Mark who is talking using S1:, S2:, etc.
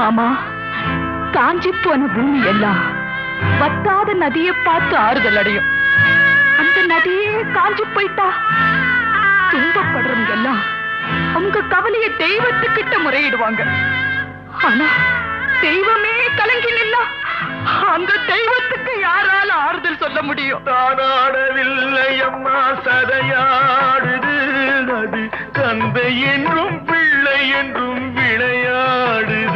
S1: மாமா, காஞ்சி போன பூமி எல்லாம் வத்தாத நதியை பார்த்து ஆறுதல் அடையும். அந்த நதியே காஞ்சி போயிட்டா துன்பப்படுறவங்க எல்லாம் அவங்க கவலைய தெய்வத்துக்கிட்ட முறையிடுவாங்க. ஆனா தெய்வமே கலங்கி நின்னா அந்த தெய்வத்துக்கு யாரால ஆறுதல் சொல்ல முடியும்?
S2: தானாடவில்லை அம்மா, சதையாடுது நதி, தந்தை என்றும் பிள்ளை என்றும் விளையாடுது.